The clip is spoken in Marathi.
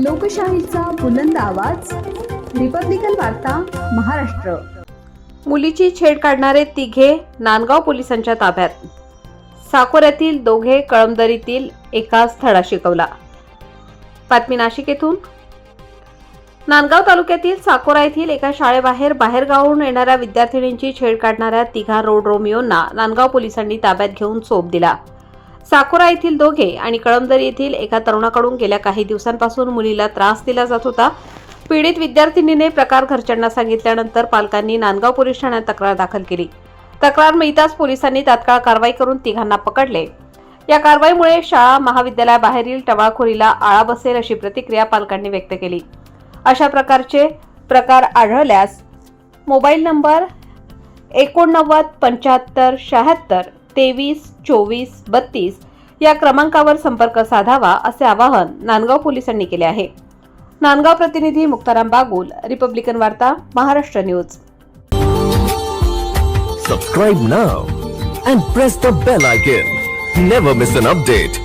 लोकशाहीचा बुलंद आवाज, रिपब्लिकन वार्ता महाराष्ट्र। मुलीची छेड काढणारे तिघे नांदगाव पोलिसांच्या ताब्यात। साकोऱ्यातील दोघे, कळमदरीतील एकास धडा शिकवला। बातमी नाशिक येथून। नांदगाव तालुक्यातील साकोरा येथील एका शाळेबाहेर बाहेरगावाहून येणाऱ्या विद्यार्थिनींची छेड काढणाऱ्या तिघा रोड रोमियोंना नांदगाव पोलिसांनी ताब्यात घेऊन चोप दिला। साकोरा येथील दोघे आणि कळमदरी येथील एका तरुणाकडून गेल्या काही दिवसांपासून मुलीला त्रास दिला जात होता। पीडित विद्यार्थिनीने प्रकार घरच्यांना सांगितल्यानंतर पालकांनी नांदगाव पोलीस ठाण्यात तक्रार दाखल केली। तक्रार मिळताच पोलिसांनी तात्काळ कारवाई करून तिघांना पकडले। या कारवाईमुळे शाळा महाविद्यालयाबाहेरील टवाळखोरीला आळा बसेल अशी प्रतिक्रिया पालकांनी व्यक्त केली। अशा प्रकारचे प्रकार आढळल्यास मोबाईल नंबर 89 75 76 23 24 32 या क्रमांकावर संपर्क साधावा असे आवाहन नांदगाव पोलिसांनी केले आहे। नांदगाव प्रतिनिधी मुक्ताराम बागुल, रिपब्लिकन वार्ता Maharashtra news. Subscribe now and press the bell icon. Never miss an update.